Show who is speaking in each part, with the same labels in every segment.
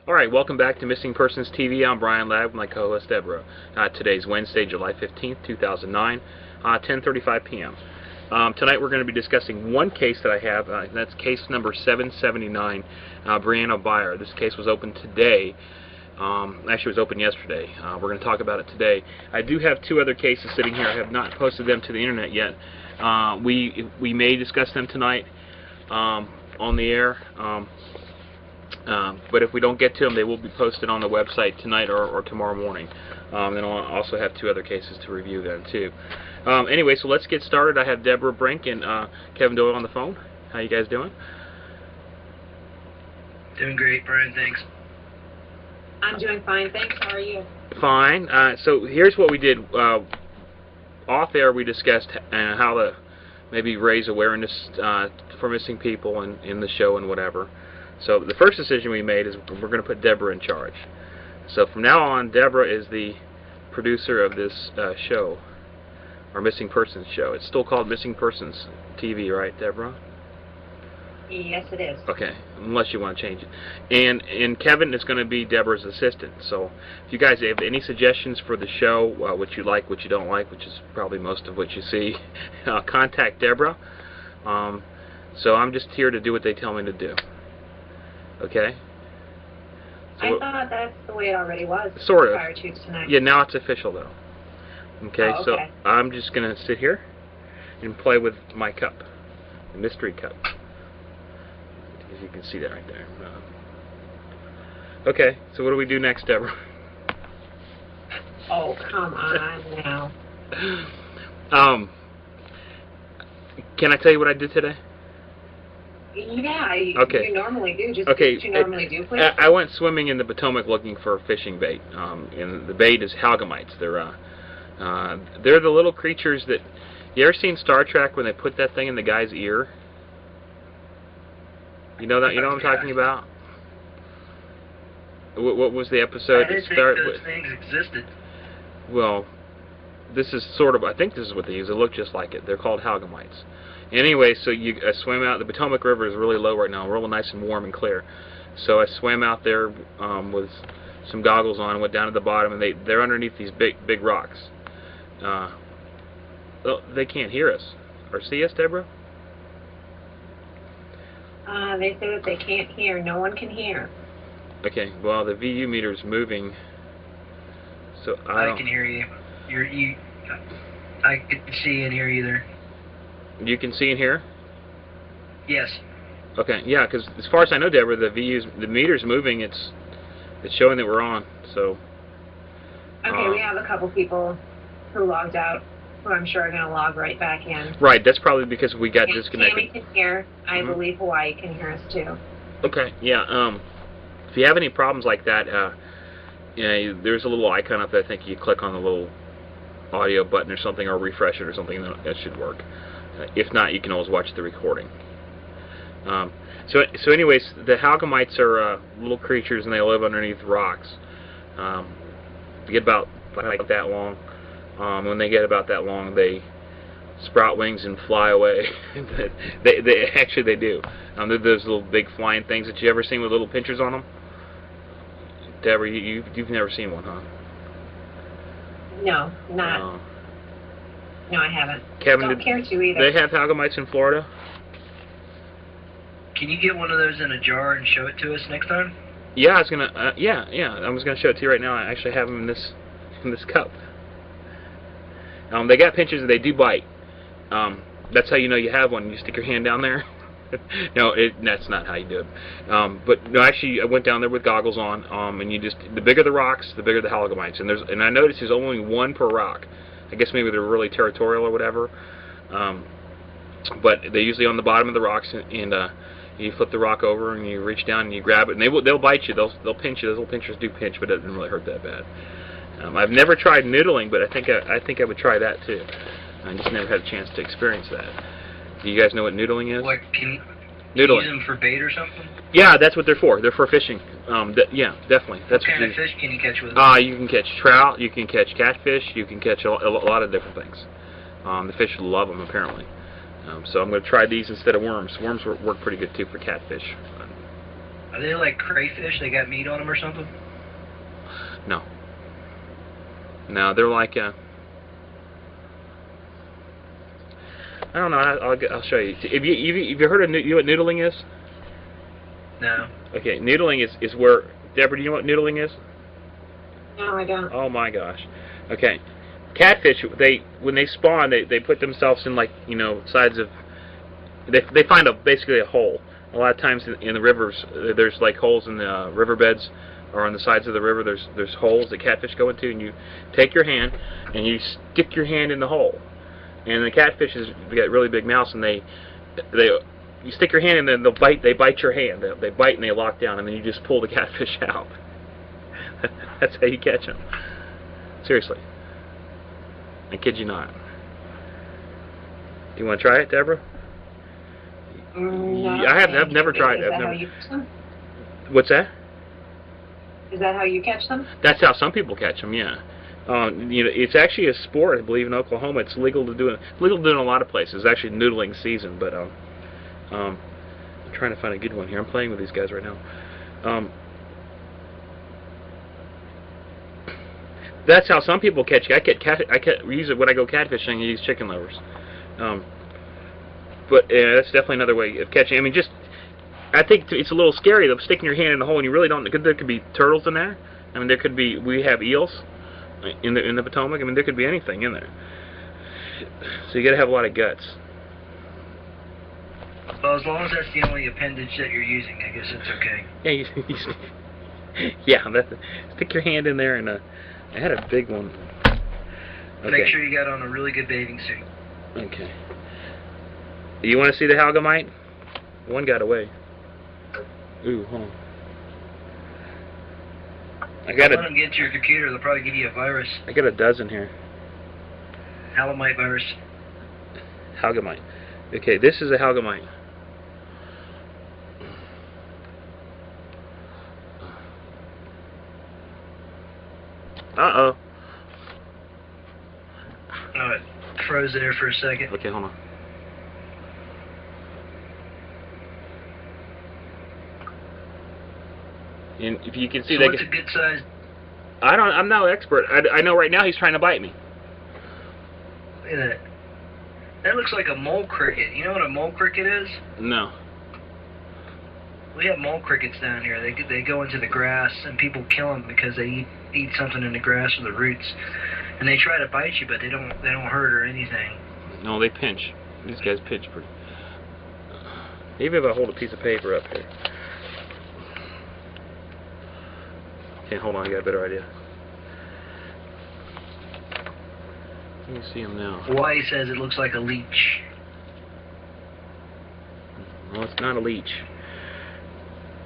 Speaker 1: Alright, welcome back to Missing Persons TV. I'm Brian Ladd with my co-host Deborah. Today's Wednesday, July 15th, 2009, 10:35 p.m. Tonight we're going to be discussing one case that I have. That's case number 779, Brianna Byer. This case was opened today. Actually, it was open yesterday. We're going to talk about it today. I do have two other cases sitting here. I have not posted them to the internet yet. We may discuss them tonight on the air. But if we don't get to them, they will be posted on the website tonight or tomorrow morning. Then I'll also have two other cases to review then too. Anyway, so let's get started. I have Deborah Brink and Kevin Doyle on the phone. How you guys doing?
Speaker 2: Doing great, Brian. Thanks.
Speaker 3: I'm doing fine, thanks. How are you?
Speaker 1: Fine. So here's what we did. Off air, we discussed how to maybe raise awareness for missing people in the show and whatever. So the first decision we made is we're going to put Deborah in charge. So from now on, Deborah is the producer of this show, our Missing Persons show. It's still called Missing Persons TV, right, Deborah?
Speaker 3: Yes, it is.
Speaker 1: Okay, unless you want to change it. And Kevin is going to be Deborah's assistant. So if you guys have any suggestions for the show, what you like, what you don't like, which is probably most of what you see, contact Deborah. So I'm just here to do what they tell me to do. Okay? So
Speaker 3: I thought that's the way it already was.
Speaker 1: Sort of.
Speaker 3: Prior to tonight.
Speaker 1: Yeah, now it's official though. Okay,
Speaker 3: Oh,
Speaker 1: so
Speaker 3: okay.
Speaker 1: I'm just going to sit here and play with my cup, the mystery cup. As you can see that right there. Okay, so what do we do next, Deborah?
Speaker 3: Oh, come on now.
Speaker 1: Can I tell you what I did today?
Speaker 3: Yeah,
Speaker 1: Okay.
Speaker 3: you normally do. Just
Speaker 1: Okay.
Speaker 3: what you normally do, please.
Speaker 1: I went swimming in the Potomac looking for fishing bait. And the bait is halgamites. They're the little creatures that... You ever seen Star Trek when they put that thing in the guy's ear? You know that? You know what I'm talking about? What was the episode?
Speaker 2: I didn't think those things existed.
Speaker 1: Well, this is sort of... I think this is what they use. They look just like it. They're called halgamites. Anyway, so you swim out. The Potomac River is really low right now, real nice and warm and clear. So I swam out there with some goggles on and went down to the bottom, and they're underneath these big rocks. They can't hear us or see us, Deborah?
Speaker 3: They say that they can't hear. No one can hear.
Speaker 1: Okay, well, the VU meter is moving, so
Speaker 2: I can hear you. I can see and hear you there.
Speaker 1: You can see and hear?
Speaker 2: Yes.
Speaker 1: Okay, yeah, because as far as I know, Deborah, the meter's moving. It's showing that we're on. So.
Speaker 3: Okay, we have a couple people who logged out, who I'm sure are going to log right back in.
Speaker 1: Right, that's probably because we got disconnected.
Speaker 3: Tammy can hear. I believe Hawaii can hear us too.
Speaker 1: Okay, yeah. If you have any problems like that, there's a little icon up there. I think you click on the little audio button or something, or refresh it or something. That should work. If not, you can always watch the recording. So anyways, the halgamites are little creatures, and they live underneath rocks. They get about like that long. When they get about that long, they sprout wings and fly away. they do. They're those little big flying things that you ever seen with little pinchers on them. Deborah, you've never seen one, huh?
Speaker 3: No, not. No, I haven't.
Speaker 1: Kevin,
Speaker 3: don't care to either.
Speaker 1: They have halgamites in Florida?
Speaker 2: Can you get one of those in a jar and show it to us next time?
Speaker 1: Yeah, I was gonna. Yeah. I was gonna show it to you right now. I actually have them in this cup. They got pinchers and they do bite. That's how you know you have one. You stick your hand down there. No, that's not how you do it. But no, actually, I went down there with goggles on. And the bigger the rocks, the bigger the halgamites. And I noticed there's only one per rock. I guess maybe they're really territorial or whatever. But they're usually on the bottom of the rocks, and you flip the rock over and you reach down and you grab it, and they'll bite you. They'll pinch you. Those little pinchers do pinch, but it doesn't really hurt that bad. I've never tried noodling, but I think I would try that too. I just never had a chance to experience that. Do you guys know what noodling is?
Speaker 2: What, can you
Speaker 1: Noodling.
Speaker 2: use them for bait or something?
Speaker 1: Yeah, that's what they're for. They're for fishing. Yeah, definitely. That's
Speaker 2: what kind of fish can you catch with them?
Speaker 1: You can catch trout, you can catch catfish, you can catch a lot of different things. The fish love them, apparently. So I'm going to try these instead of worms. Worms work pretty good, too, for catfish.
Speaker 2: Are they like crayfish? They got meat on them or something?
Speaker 1: No. No, they're like I don't know. I'll show you. Have you heard of you know what noodling is?
Speaker 2: No.
Speaker 1: Okay, noodling is where Deborah. Do you know what noodling is?
Speaker 3: No, I don't.
Speaker 1: Oh my gosh. Okay, catfish. When they spawn, they put themselves in like sides of. They find basically a hole. A lot of times in the rivers, there's like holes in the riverbeds or on the sides of the river. There's holes that catfish go into, and you take your hand and you stick your hand in the hole. And the catfishes get really big mouths, and you stick your hand in, and they bite your hand. They bite and they lock down, and then you just pull the catfish out. That's how you catch them. Seriously. I kid you not. You want to try it, Deborah?
Speaker 3: No,
Speaker 1: I've never tried it.
Speaker 3: Is that how you catch them?
Speaker 1: What's that?
Speaker 3: Is that how you catch them?
Speaker 1: That's how some people catch them. Yeah. It's actually a sport. I believe in Oklahoma, it's legal to do it. Legal to do in a lot of places. It's actually noodling season, but I'm trying to find a good one here. I'm playing with these guys right now. That's how some people catch it. We use it when I go catfishing. I use chicken livers. But that's definitely another way of catching. I mean, I think it's a little scary though, sticking your hand in the hole and you really don't. There could be turtles in there. I mean, we have eels in the Potomac. I mean, there could be anything in there. So you got to have a lot of guts.
Speaker 2: Well, as long as that's the only appendage that you're using, I guess it's okay.
Speaker 1: Yeah, yeah. Stick your hand in there, and I had a big one. Okay.
Speaker 2: Make sure you got on a really good bathing suit.
Speaker 1: Okay. You want to see the halgamite? One got away. Ooh, hold on.
Speaker 2: Let them get to your computer. They'll probably give you a virus.
Speaker 1: I got a dozen here.
Speaker 2: Halamite virus.
Speaker 1: Halgamite. Okay, this is a halgamite. Uh-oh.
Speaker 2: Oh, it froze there for a second.
Speaker 1: Okay, hold on. And if you can see,
Speaker 2: so what's a good size?
Speaker 1: I'm no expert. I know right now he's trying to bite me.
Speaker 2: Look at that. That looks like a mole cricket. You know what a mole cricket is?
Speaker 1: No.
Speaker 2: We have mole crickets down here. They go into the grass, and people kill them because they eat something in the grass or the roots, and they try to bite you, but they don't hurt or anything.
Speaker 1: No, they pinch. These guys pinch pretty. Maybe if I hold a piece of paper up here. Okay, hold on, I got a better idea. Let me see him now.
Speaker 2: Hawaii says it looks like a leech.
Speaker 1: Well, it's not a leech.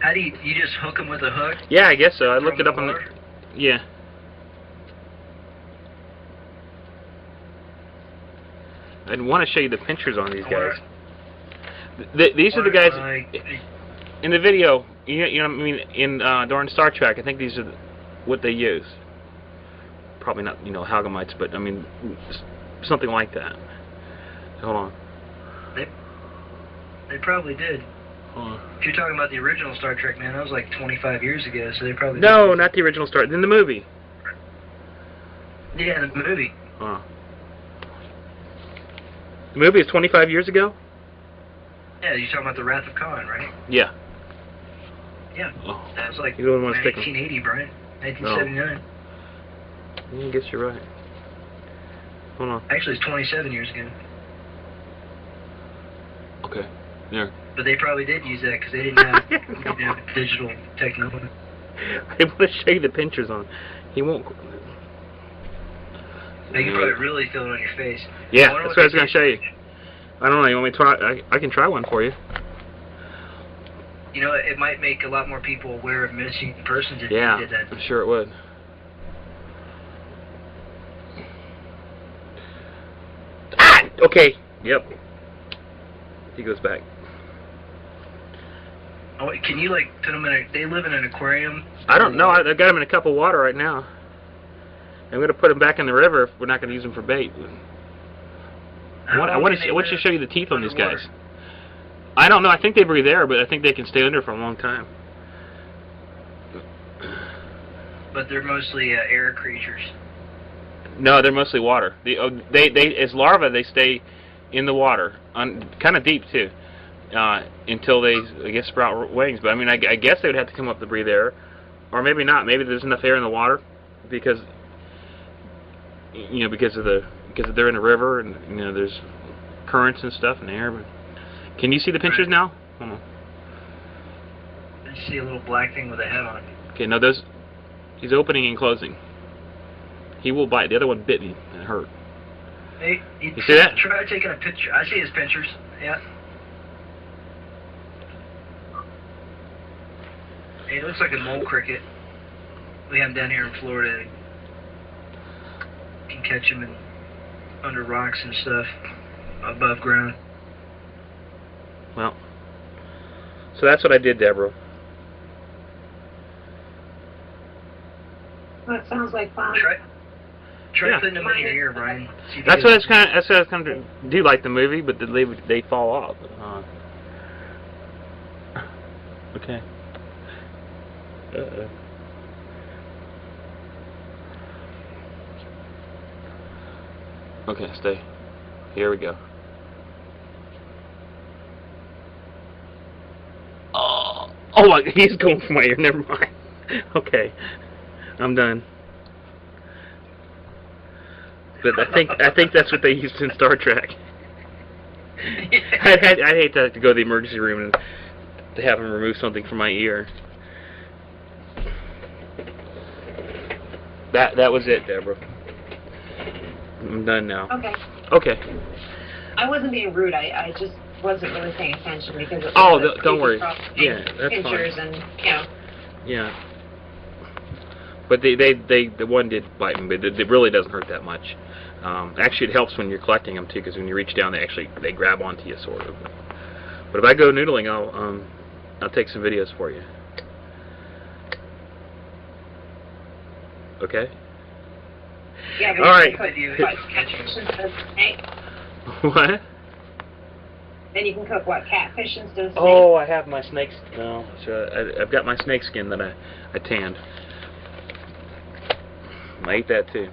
Speaker 2: How do you just hook them with a hook?
Speaker 1: Yeah, I guess so. I looked it up on the... Yeah. I want to show you the pictures on these guys. These are the guys in the video. You know what I mean? In during Star Trek, I think these are what they use. Probably not, halgamites, but I mean something like that. Hold on.
Speaker 2: They probably did.
Speaker 1: Hold on.
Speaker 2: If you're talking about the original Star Trek, man, that was like 25 years ago, so they probably
Speaker 1: No,
Speaker 2: did.
Speaker 1: not the original Star. In the movie.
Speaker 2: Yeah, the movie.
Speaker 1: The movie is 25 years ago?
Speaker 2: Yeah, you're talking about the Wrath of Khan, right?
Speaker 1: Yeah.
Speaker 2: Yeah.
Speaker 1: Oh.
Speaker 2: That was like
Speaker 1: You don't want to stick
Speaker 2: 1980, Brian. 1979.
Speaker 1: No. I guess you're right. Hold on.
Speaker 2: Actually, it's 27 years ago.
Speaker 1: Okay. There.
Speaker 2: But they probably did use that because they didn't have digital technology.
Speaker 1: I want to show you the pictures on. He won't.
Speaker 2: Now you probably really feel it on your face.
Speaker 1: Yeah, that's what I was going to show you. I don't know. You want me to try? I can try one for you.
Speaker 2: You know, it might make a lot more people aware of missing persons if you did that.
Speaker 1: I'm sure it would. Ah! Okay. Yep. He goes back.
Speaker 2: Oh, can you like put them in they live in an aquarium?
Speaker 1: I don't know. I got him in a cup of water right now. I'm going to put him back in the river if we're not going to use him for bait. I want to show you the teeth on these guys. I don't know. I think they breathe air, but I think they can stay under for a long time.
Speaker 2: but they're mostly air creatures.
Speaker 1: No, they're mostly water. They as larvae they stay in the water, kind of deep too, until they I guess sprout wings. But I mean, I guess they would have to come up to breathe air, or maybe not. Maybe there's enough air in the water because because they're in a river and there's currents and stuff in the air. But can you see the pinchers now? Hold on.
Speaker 2: I see a little black thing with a head on it.
Speaker 1: Okay, no, he's opening and closing. He will bite. The other one bit me and it hurt.
Speaker 2: Hey,
Speaker 1: you see that?
Speaker 2: Try taking a picture. I see his pinchers. Yeah. Hey, it looks like a mole cricket. We have them down here in Florida. You can catch them under rocks and stuff above ground.
Speaker 1: Well, so that's what I did, Deborah.
Speaker 3: That sounds like fun.
Speaker 2: Try putting them in your ear, Brian.
Speaker 1: That's what I was kind of. Do you like the movie? But they fall off. Okay. Okay, stay. Here we go. Oh, he's going for my ear. Never mind. Okay, I'm done. But I think that's what they used in Star Trek. I'd hate to go to the emergency room and to have them remove something from my ear. That was it, Deborah. I'm done now.
Speaker 3: Okay.
Speaker 1: Okay.
Speaker 3: I wasn't being rude. I just wasn't really paying attention because it
Speaker 1: was don't worry. Yeah, that's
Speaker 3: pinchers
Speaker 1: fine.
Speaker 3: And
Speaker 1: Yeah. But the one did bite me, but it really doesn't hurt that much. Actually, it helps when you're collecting them too, because when you reach down, they grab onto you sort of. But if I go noodling, I'll take some videos for you. Okay.
Speaker 3: yeah, but
Speaker 1: all right.
Speaker 3: catfish instead of snake.
Speaker 1: What?
Speaker 3: Then you can cook what, catfish instead of snake?
Speaker 1: Oh, I have my snakes. No, so I've got my snake skin that I tanned. I ate that too.